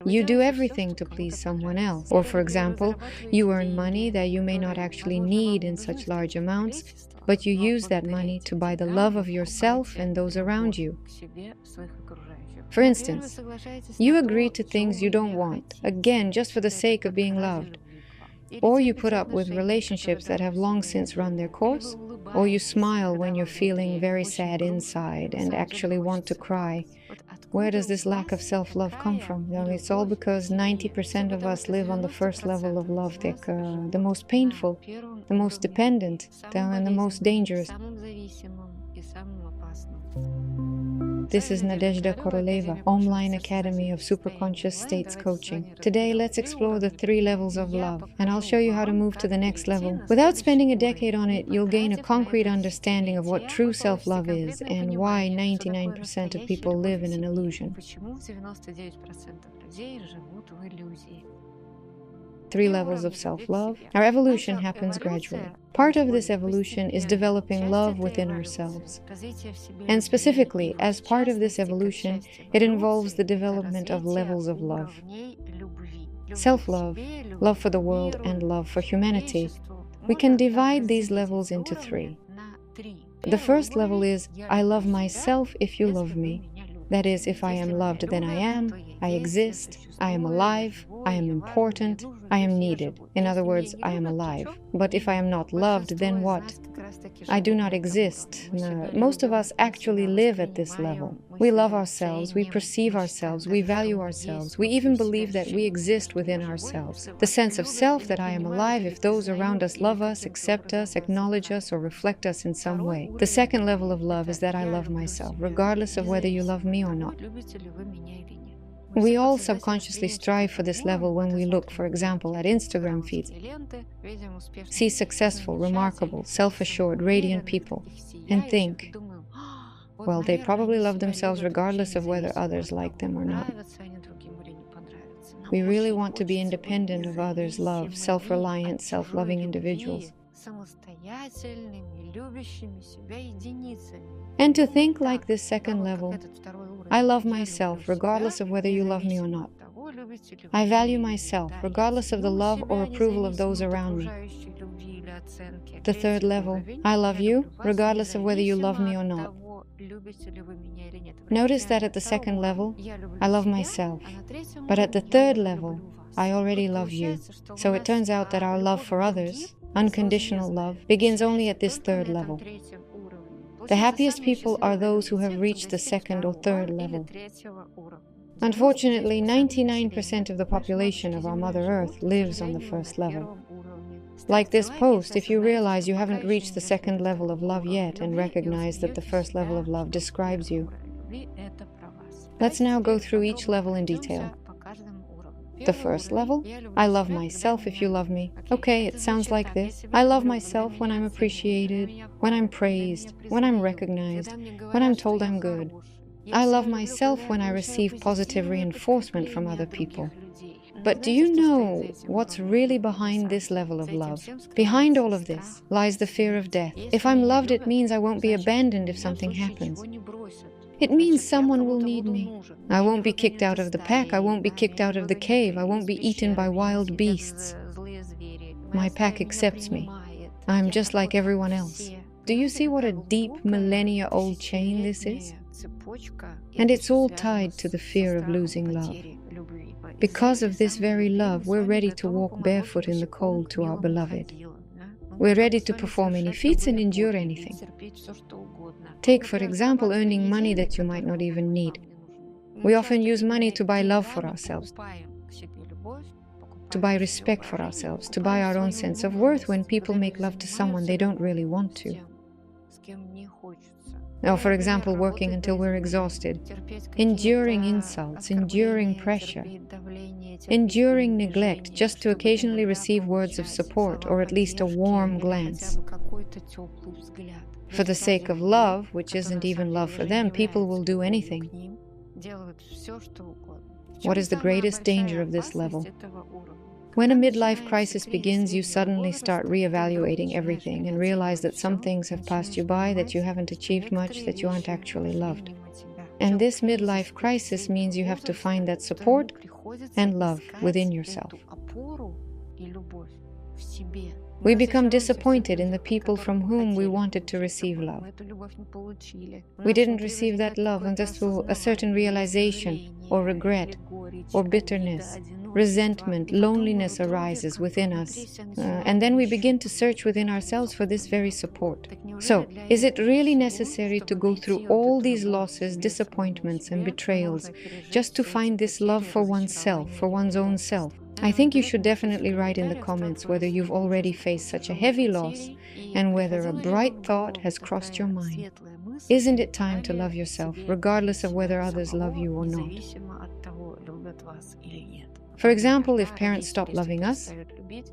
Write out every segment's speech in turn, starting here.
You do everything to please someone else. Or, for example, you earn money that you may not actually need in such large amounts, but you use that money to buy the love of yourself and those around you. For instance, you agree to things you don't want, again, just for the sake of being loved. Or you put up with relationships that have long since run their course. Or you smile when you're feeling very sad inside and actually want to cry. Where does this lack of self-love come from? Well, it's all because 90% of us live on the first level of love, the most painful, the most dependent, and the most dangerous. This is Nadezhda Koroleva, Omline Academy of Superconscious States Coaching. Today, let's explore the 3 levels of love, and I'll show you how to move to the next level. Without spending a decade on it, you'll gain a concrete understanding of what true self-love is and why 99% of people live in an illusion. 3 levels of self-love. Our evolution happens gradually. Part of this evolution is developing love within ourselves. And specifically, as part of this evolution, it involves the development of levels of love. Self-love, love for the world, and love for humanity. We can divide these levels into 3. The first level is, I love myself if you love me. That is, if I am loved, then I am, I exist, I am alive, I am important, I am needed. In other words, I am alive. But if I am not loved, then what? I do not exist. No. Most of us actually live at this level. We love ourselves, we perceive ourselves, we value ourselves, we even believe that we exist within ourselves. The sense of self that I am alive if those around us love us, accept us, acknowledge us, or reflect us in some way. The second level of love is that I love myself, regardless of whether you love me or not. We all subconsciously strive for this level when we look, for example, at Instagram feeds. See successful, remarkable, self-assured, radiant people, and think, well, they probably love themselves regardless of whether others like them or not. We really want to be independent of others' love, self-reliant, self-loving individuals. And to think like this second level, I love myself regardless of whether you love me or not. I value myself regardless of the love or approval of those around me. The third level, I love you regardless of whether you love me or not. Notice that at the second level, I love myself, but at the third level, I already love you. So it turns out that our love for others, unconditional love, begins only at this third level. The happiest people are those who have reached the second or third level. Unfortunately, 99% of the population of our Mother Earth lives on the first level. Like this post, if you realize you haven't reached the second level of love yet and recognize that the first level of love describes you. Let's now go through each level in detail. The first level, I love myself if you love me. Okay, it sounds like this. I love myself when I'm appreciated, when I'm praised, when I'm recognized, when I'm told I'm good. I love myself when I receive positive reinforcement from other people. But do you know what's really behind this level of love? Behind all of this lies the fear of death. If I'm loved, it means I won't be abandoned if something happens. It means someone will need me. I won't be kicked out of the pack, I won't be kicked out of the cave, I won't be eaten by wild beasts. My pack accepts me. I'm just like everyone else. Do you see what a deep, millennia-old chain this is? And it's all tied to the fear of losing love. Because of this very love, we're ready to walk barefoot in the cold to our beloved. We're ready to perform any feats and endure anything. Take, for example, earning money that you might not even need. We often use money to buy love for ourselves, to buy respect for ourselves, to buy our own sense of worth when people make love to someone they don't really want to. Or, for example, working until we're exhausted, enduring insults, enduring pressure, enduring neglect just to occasionally receive words of support or at least a warm glance. For the sake of love, which isn't even love for them, people will do anything. What is the greatest danger of this level? When a midlife crisis begins, you suddenly start reevaluating everything and realize that some things have passed you by, that you haven't achieved much, that you aren't actually loved. And this midlife crisis means you have to find that support and love within yourself. We become disappointed in the people from whom we wanted to receive love. We didn't receive that love, and thus through a certain realization or regret or bitterness, resentment, loneliness arises within us. And then we begin to search within ourselves for this very support. So, is it really necessary to go through all these losses, disappointments, and betrayals just to find this love for oneself, for one's own self? I think you should definitely write in the comments whether you've already faced such a heavy loss and whether a bright thought has crossed your mind. Isn't it time to love yourself, regardless of whether others love you or not? For example, if parents stop loving us,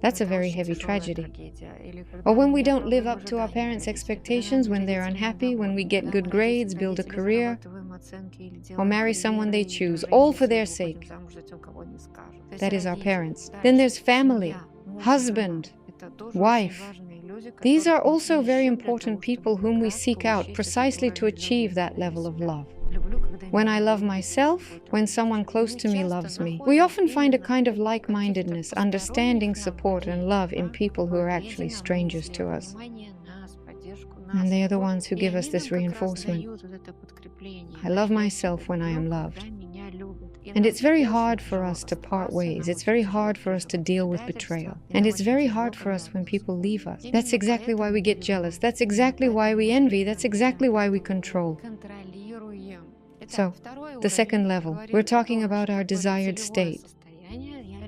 that's a very heavy tragedy. Or when we don't live up to our parents' expectations, when they're unhappy, when we get good grades, build a career, or marry someone they choose, all for their sake. That is our parents. Then there's family, husband, wife. These are also very important people whom we seek out precisely to achieve that level of love. When I love myself, when someone close to me loves me, we often find a kind of like-mindedness, understanding, support, and love in people who are actually strangers to us. And they are the ones who give us this reinforcement. I love myself when I am loved. And it's very hard for us to part ways. It's very hard for us to deal with betrayal. And it's very hard for us when people leave us. That's exactly why we get jealous. That's exactly why we envy. That's exactly why we control. So, the second level, we're talking about our desired state.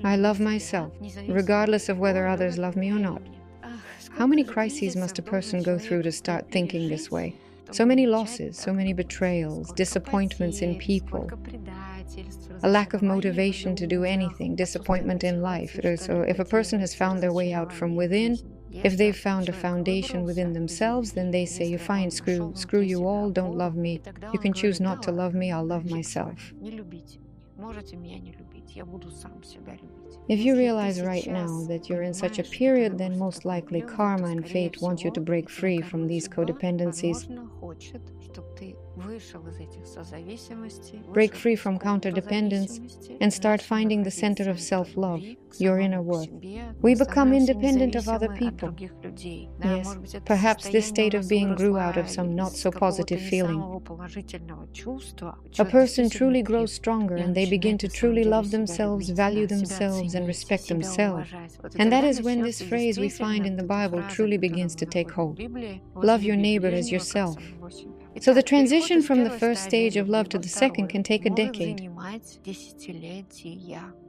I love myself, regardless of whether others love me or not. How many crises must a person go through to start thinking this way? So many losses, so many betrayals, disappointments in people, a lack of motivation to do anything, disappointment in life. So if a person has found their way out from within, if they've found a foundation within themselves, then they say, fine, screw you all, don't love me. You can choose not to love me, I'll love myself. If you realize right now that you're in such a period, then most likely karma and fate want you to break free from these codependencies, break free from counterdependence, and start finding the center of self-love, your inner worth. We become independent of other people. Yes, perhaps this state of being grew out of some not-so-positive feeling. A person truly grows stronger, and they begin to truly love themselves, value themselves, and respect themselves. And that is when this phrase we find in the Bible truly begins to take hold. Love your neighbor as yourself. So the transition from the first stage of love to the second can take a decade.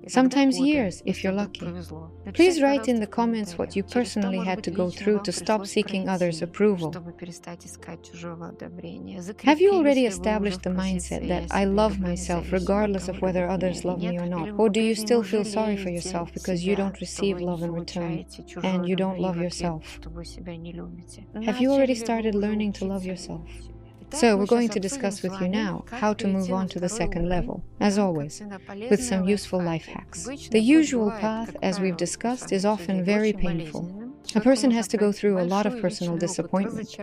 Sometimes years, if you're lucky. Please write in the comments what you personally had to go through to stop seeking others' approval. Have you already established the mindset that I love myself regardless of whether others love me or not? Or do you still feel sorry for yourself because you don't receive love in return and you don't love yourself? Have you already started learning to love yourself? So we're going to discuss with you now how to move on to the second level, as always, with some useful life hacks. The usual path, as we've discussed, is often very painful. A person has to go through a lot of personal disappointment.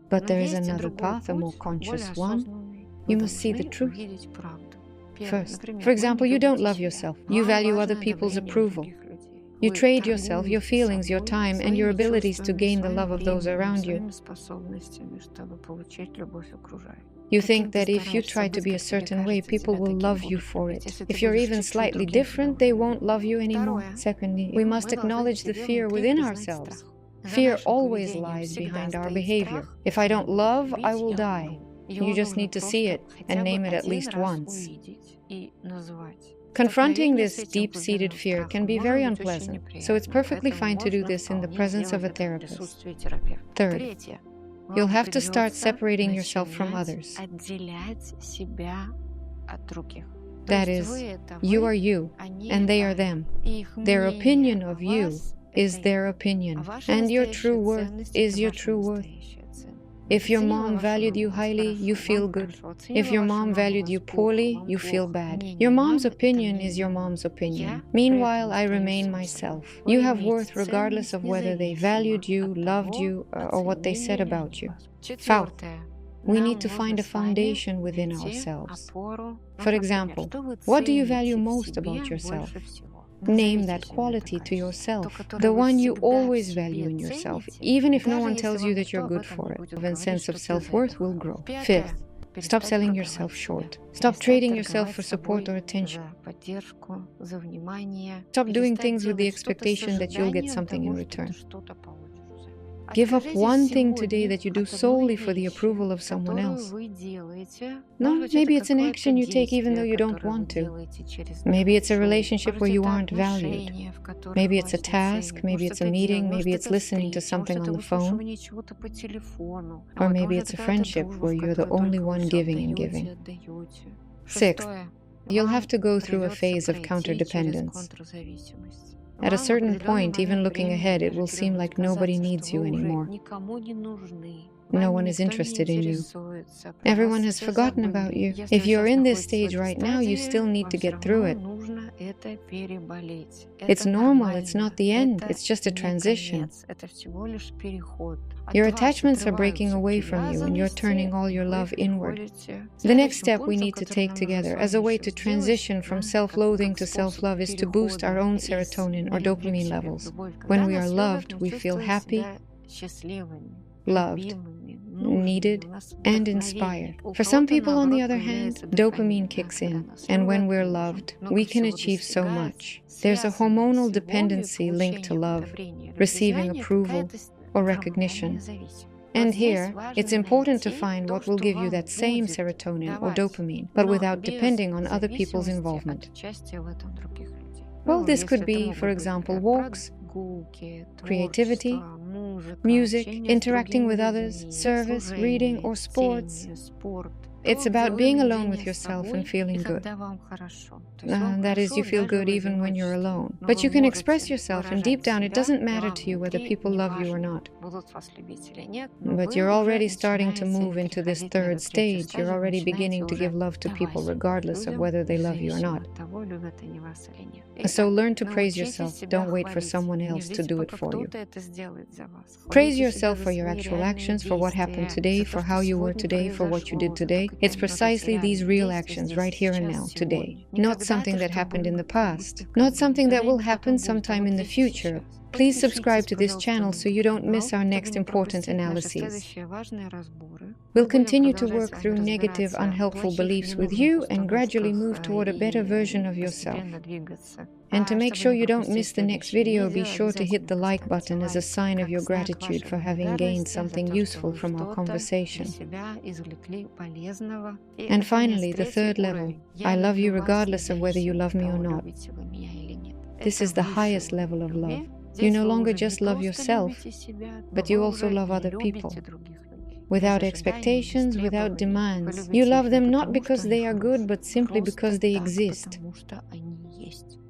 But there is another path, a more conscious one. You must see the truth. First, for example, you don't love yourself. You value other people's approval. You trade yourself, your feelings, your time, and your abilities to gain the love of those around you. You think that if you try to be a certain way, people will love you for it. If you're even slightly different, they won't love you anymore. Secondly, we must acknowledge the fear within ourselves. Fear always lies behind our behavior. If I don't love, I will die. You just need to see it and name it at least once. Confronting this deep-seated fear can be very unpleasant, so it's perfectly fine to do this in the presence of a therapist. Third, you'll have to start separating yourself from others. That is, you are you, and they are them. Their opinion of you is their opinion, and your true worth is your true worth. If your mom valued you highly, you feel good. If your mom valued you poorly, you feel bad. Your mom's opinion is your mom's opinion. Meanwhile, I remain myself. You have worth regardless of whether they valued you, loved you, or what they said about you. Fourth, we need to find a foundation within ourselves. For example, what do you value most about yourself? Name that quality to yourself, the one you always value in yourself, even if no one tells you that you're good for it. And sense of self-worth will grow. Fifth, stop selling yourself short. Stop trading yourself for support or attention. Stop doing things with the expectation that you'll get something in return. Give up one thing today that you do solely for the approval of someone else. No, maybe it's an action you take even though you don't want to. Maybe it's a relationship where you aren't valued. Maybe it's a task, maybe it's a meeting, maybe it's listening to something on the phone. Or maybe it's a friendship where you're the only one giving and giving. Sixth, you'll have to go through a phase of counterdependence. At a certain point, even looking ahead, it will seem like nobody needs you anymore. No one is interested in you. Everyone has forgotten about you. If you're in this stage right now, you still need to get through it. It's normal, it's not the end, it's just a transition. Your attachments are breaking away from you and you're turning all your love inward. The next step we need to take together as a way to transition from self-loathing to self-love is to boost our own serotonin or dopamine levels. When we are loved, we feel happy, loved, needed, and inspired. For some people, on the other hand, dopamine kicks in, and when we're loved, we can achieve so much. There's a hormonal dependency linked to love, receiving approval, or recognition. And here, it's important to find what will give you that same serotonin or dopamine, but without depending on other people's involvement. Well, this could be, for example, walks, creativity, music, interacting with others, service, reading, or sports. It's about being alone with yourself and feeling good. That is, you feel good even when you're alone. But you can express yourself, and deep down it doesn't matter to you whether people love you or not. But you're already starting to move into this third stage. You're already beginning to give love to people regardless of whether they love you or not. So learn to praise yourself. Don't wait for someone else to do it for you. Praise yourself for your actual actions, for what happened today, for how you were today, for what you did today. It's precisely these real actions right here and now, today. Not something that happened in the past. Not something that will happen sometime in the future. Please subscribe to this channel so you don't miss our next important analyses. We'll continue to work through negative, unhelpful beliefs with you and gradually move toward a better version of yourself. And to make sure you don't miss the next video, be sure to hit the like button as a sign of your gratitude for having gained something useful from our conversation. And finally, the third level. I love you regardless of whether you love me or not. This is the highest level of love. You no longer just love yourself, but you also love other people. Without expectations, without demands. You love them not because they are good, but simply because they exist.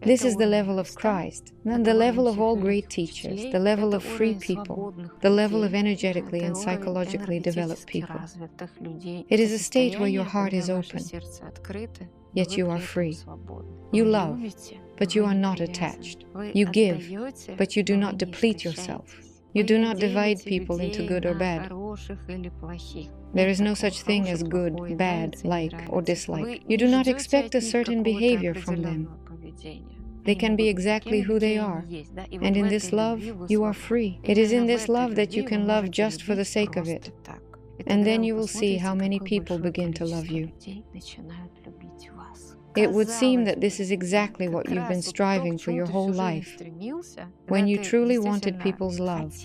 This is the level of Christ, and the level of all great teachers, the level of free people, the level of energetically and psychologically developed people. It is a state where your heart is open, yet you are free. You love, but you are not attached. You give, but you do not deplete yourself. You do not divide people into good or bad. There is no such thing as good, bad, like, or dislike. You do not expect a certain behavior from them. They can be exactly who they are. And in this love, you are free. It is in this love that you can love just for the sake of it. And then you will see how many people begin to love you. It would seem that this is exactly what you've been striving for your whole life. When you truly wanted people's love,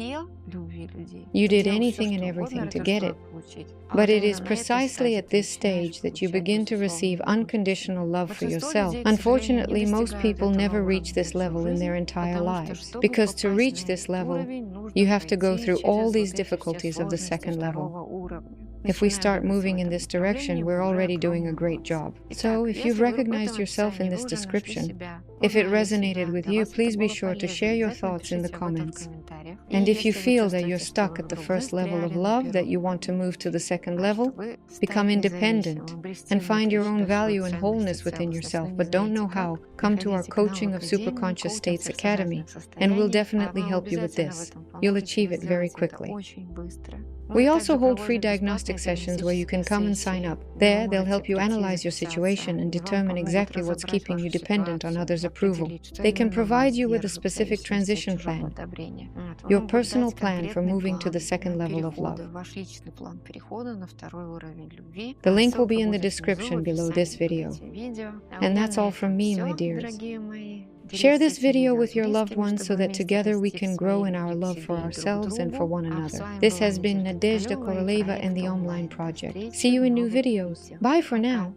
you did anything and everything to get it. But it is precisely at this stage that you begin to receive unconditional love for yourself. Unfortunately, most people never reach this level in their entire lives, because to reach this level, you have to go through all these difficulties of the second level. If we start moving in this direction, we're already doing a great job. So, if you've recognized yourself in this description, if it resonated with you, please be sure to share your thoughts in the comments. And if you feel that you're stuck at the first level of love, that you want to move to the second level, become independent and find your own value and wholeness within yourself, but don't know how, come to our Coaching of Superconscious States Academy, and we'll definitely help you with this. You'll achieve it very quickly. We also hold free diagnostic sessions where you can come and sign up. There, they'll help you analyze your situation and determine exactly what's keeping you dependent on others' approval. They can provide you with a specific transition plan, your personal plan for moving to the second level of love. The link will be in the description below this video. And that's all from me, my dears. Share this video with your loved ones so that together we can grow in our love for ourselves and for one another. This has been Nadezhda Koroleva and the Omline Project. See you in new videos. Bye for now.